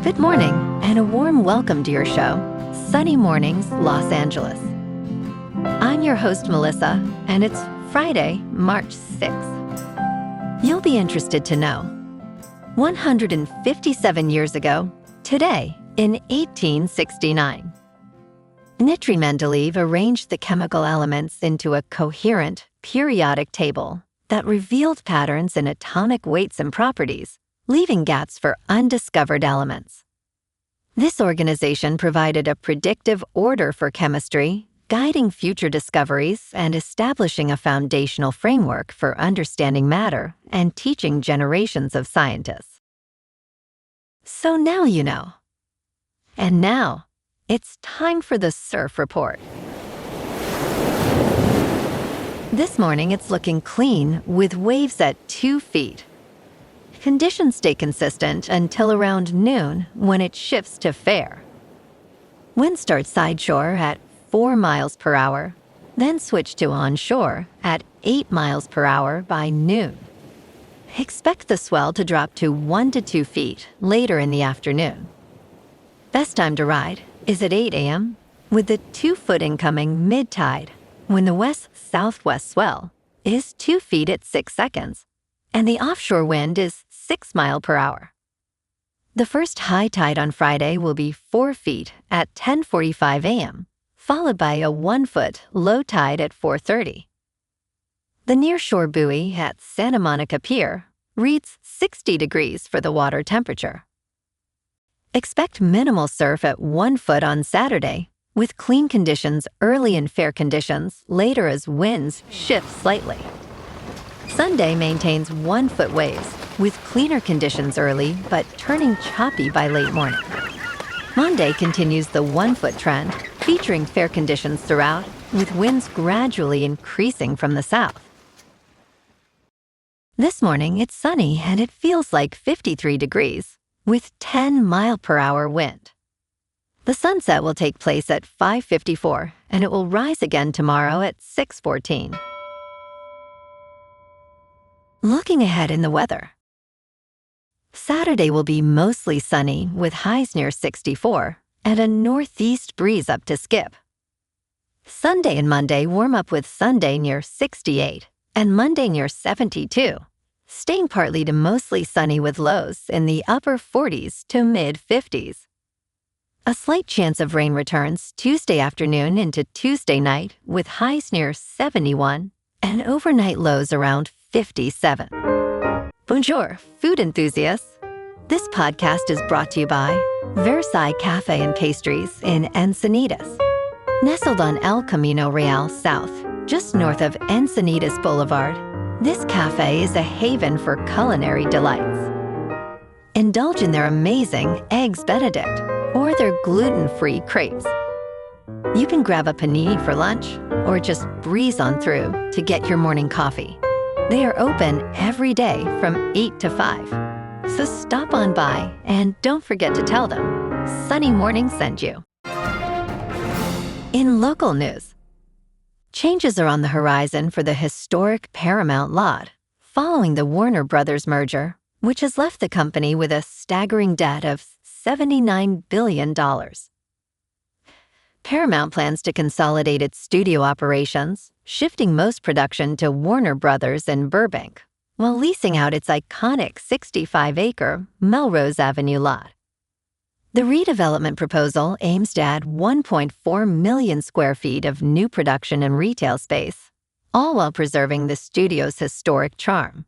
Good morning, and a warm welcome to your show, Sunny Mornings, Los Angeles. I'm your host, Melissa, and it's Friday, March 6th. You'll be interested to know, 157 years ago, today, in 1869, Dmitri Mendeleev arranged the chemical elements into a coherent, periodic table that revealed patterns in atomic weights and properties, leaving gaps for undiscovered elements. This organization provided a predictive order for chemistry, guiding future discoveries and establishing a foundational framework for understanding matter and teaching generations of scientists. So now you know. And now, it's time for the Surf Report. This morning, it's looking clean with waves at 2 feet. Conditions stay consistent until around noon when it shifts to fair. Winds start sideshore at 4 miles per hour, then switch to onshore at 8 miles per hour by noon. Expect the swell to drop to 1 to 2 feet later in the afternoon. Best time to ride is at 8 a.m. with the 2-foot incoming mid-tide when the west-southwest swell is 2 feet at 6 seconds and the offshore wind is 6 miles per hour. The first high tide on Friday will be 4 feet at 10:45 a.m., followed by a 1-foot low tide at 4:30. The nearshore buoy at Santa Monica Pier reads 60 degrees for the water temperature. Expect minimal surf at 1 foot on Saturday, with clean conditions early and fair conditions later as winds shift slightly. Sunday maintains 1-foot waves, with cleaner conditions early but turning choppy by late morning. Monday continues the 1-foot trend, featuring fair conditions throughout, with winds gradually increasing from the south. This morning, it's sunny and it feels like 53 degrees, with 10-mile-per-hour wind. The sunset will take place at 5:54, and it will rise again tomorrow at 6:14. Looking ahead in the weather. Saturday will be mostly sunny with highs near 64 and a northeast breeze up to Skip. Sunday and Monday warm up with Sunday near 68 and Monday near 72, staying partly to mostly sunny with lows in the upper 40s to mid-50s. A slight chance of rain returns Tuesday afternoon into Tuesday night with highs near 71 and overnight lows around 57. Bonjour, food enthusiasts. This podcast is brought to you by Versailles Cafe and Pastries in Encinitas. Nestled on El Camino Real South, just north of Encinitas Boulevard, this cafe is a haven for culinary delights. Indulge in their amazing Eggs Benedict or their gluten-free crepes. You can grab a panini for lunch or just breeze on through to get your morning coffee. They are open every day from 8 to 5. So stop on by and don't forget to tell them Sunny Morning sent you. In local news, changes are on the horizon for the historic Paramount lot following the Warner Brothers merger, which has left the company with a staggering debt of $79 billion. Paramount plans to consolidate its studio operations, shifting most production to Warner Brothers in Burbank, while leasing out its iconic 65-acre Melrose Avenue lot. The redevelopment proposal aims to add 1.4 million square feet of new production and retail space, all while preserving the studio's historic charm.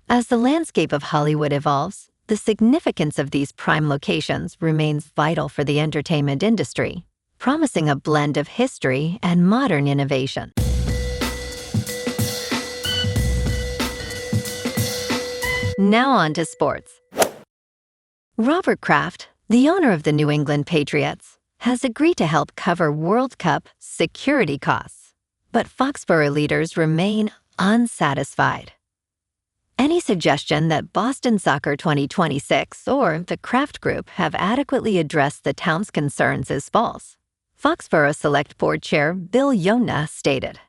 As the landscape of Hollywood evolves, the significance of these prime locations remains vital for the entertainment industry, promising a blend of history and modern innovation. Now on to sports. Robert Kraft, the owner of the New England Patriots, has agreed to help cover World Cup security costs, but Foxborough leaders remain unsatisfied. Any suggestion that Boston Soccer 2026 or the Kraft Group have adequately addressed the town's concerns is false, Foxborough Select Board Chair Bill Yona stated.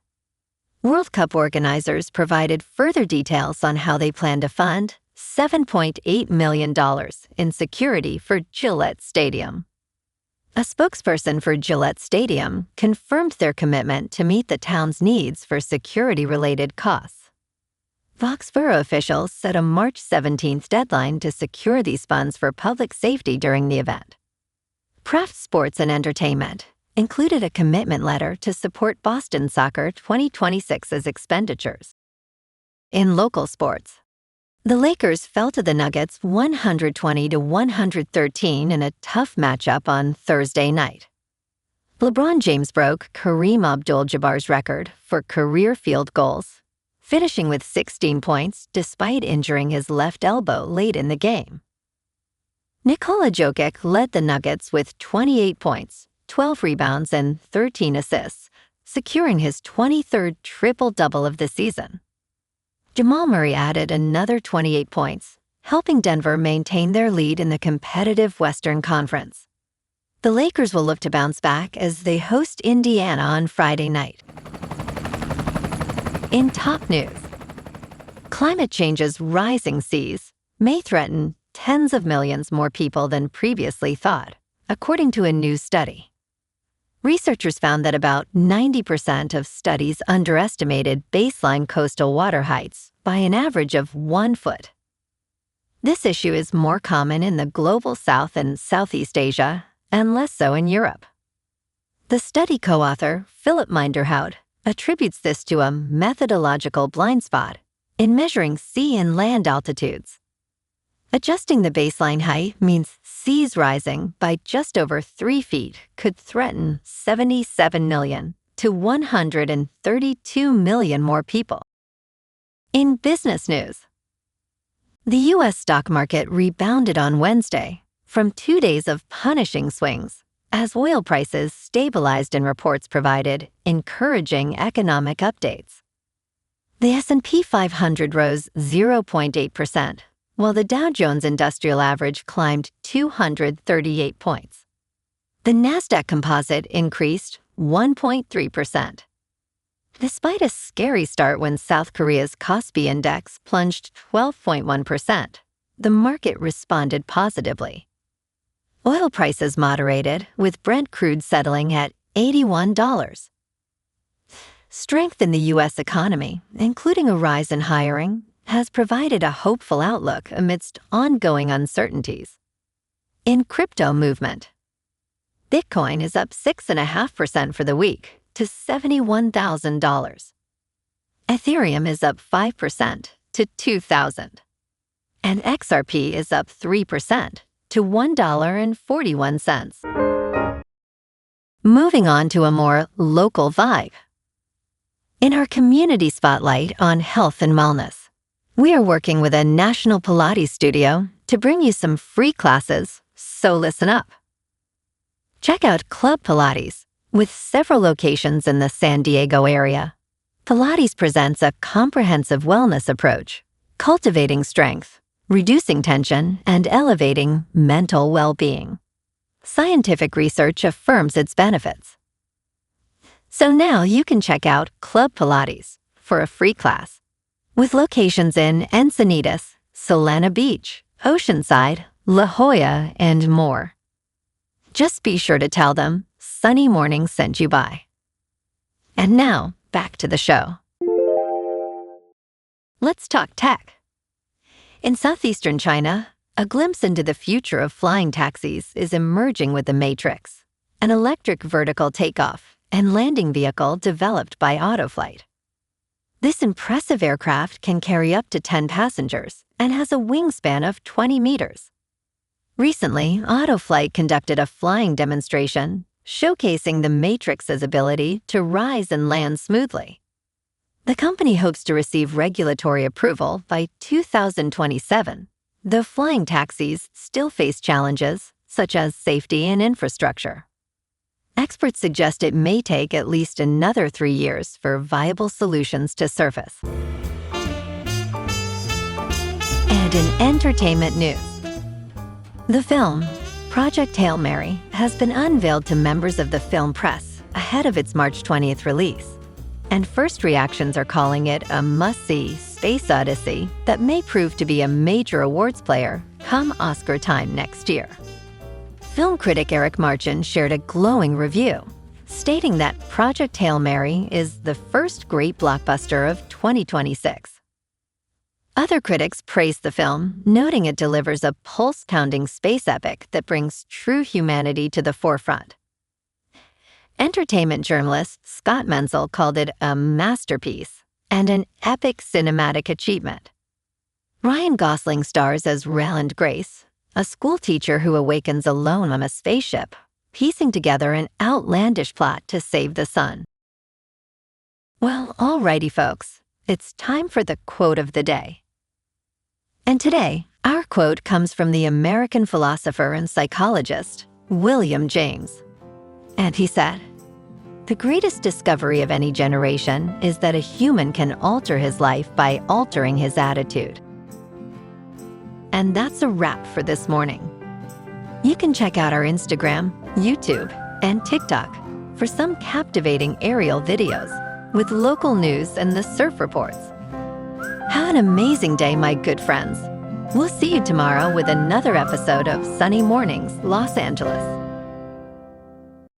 World Cup organizers provided further details on how they plan to fund, $7.8 million in security for Gillette Stadium. A spokesperson for Gillette Stadium confirmed their commitment to meet the town's needs for security-related costs. Foxborough officials set a March 17th deadline to secure these funds for public safety during the event. Kraft Sports and Entertainment included a commitment letter to support Boston Soccer 2026's expenditures. In local sports, the Lakers fell to the Nuggets 120-113 in a tough matchup on Thursday night. LeBron James broke Kareem Abdul-Jabbar's record for career field goals, finishing with 16 points despite injuring his left elbow late in the game. Nikola Jokic led the Nuggets with 28 points, 12 rebounds, and 13 assists, securing his 23rd triple-double of the season. Jamal Murray added another 28 points, helping Denver maintain their lead in the competitive Western Conference. The Lakers will look to bounce back as they host Indiana on Friday night. In top news, climate change's rising seas may threaten tens of millions more people than previously thought, according to a new study. Researchers found that about 90% of studies underestimated baseline coastal water heights by an average of 1 foot. This issue is more common in the global South and Southeast Asia, and less so in Europe. The study co-author, Philip Minderhout, attributes this to a methodological blind spot in measuring sea and land altitudes. Adjusting the baseline height means seas rising by just over 3 feet could threaten 77 million to 132 million more people. In business news, the U.S. stock market rebounded on Wednesday from 2 days of punishing swings as oil prices stabilized and reports provided encouraging economic updates. The S&P 500 rose 0.8%, while the Dow Jones Industrial Average climbed 238 points. The Nasdaq Composite increased 1.3%. Despite a scary start when South Korea's Kospi Index plunged 12.1%, the market responded positively. Oil prices moderated, with Brent crude settling at $81. Strength in the U.S. economy, including a rise in hiring, has provided a hopeful outlook amidst ongoing uncertainties. In crypto movement, Bitcoin is up 6.5% for the week to $71,000. Ethereum is up 5% to $2,000. And XRP is up 3% to $1.41. Moving on to a more local vibe. In our community spotlight on health and wellness, we are working with a national Pilates studio to bring you some free classes, so listen up. Check out Club Pilates, with several locations in the San Diego area. Pilates presents a comprehensive wellness approach, cultivating strength, reducing tension, and elevating mental well-being. Scientific research affirms its benefits. So now you can check out Club Pilates for a free class, with locations in Encinitas, Solana Beach, Oceanside, La Jolla, and more. Just be sure to tell them Sunny Morning sent you by. And now, back to the show. Let's talk tech. In southeastern China, a glimpse into the future of flying taxis is emerging with the Matrix, an electric vertical takeoff and landing vehicle developed by Autoflight. This impressive aircraft can carry up to 10 passengers and has a wingspan of 20 meters. Recently, Autoflight conducted a flying demonstration showcasing the Matrix's ability to rise and land smoothly. The company hopes to receive regulatory approval by 2027, though flying taxis still face challenges such as safety and infrastructure. Experts suggest it may take at least another 3 years for viable solutions to surface. And in entertainment news, the film Project Hail Mary has been unveiled to members of the film press ahead of its March 20th release, and first reactions are calling it a must-see space odyssey that may prove to be a major awards player come Oscar time next year. Film critic Eric Marchin shared a glowing review, stating that Project Hail Mary is the first great blockbuster of 2026. Other critics praised the film, noting it delivers a pulse-pounding space epic that brings true humanity to the forefront. Entertainment journalist Scott Menzel called it a masterpiece and an epic cinematic achievement. Ryan Gosling stars as Rayland Grace, a schoolteacher who awakens alone on a spaceship, piecing together an outlandish plot to save the sun. Well, alrighty folks, it's time for the quote of the day. And today, our quote comes from the American philosopher and psychologist, William James. And he said, "The greatest discovery of any generation is that a human can alter his life by altering his attitude." And that's a wrap for this morning. You can check out our Instagram, YouTube, and TikTok for some captivating aerial videos with local news and the surf reports. Have an amazing day, my good friends. We'll see you tomorrow with another episode of Sunny Mornings, Los Angeles.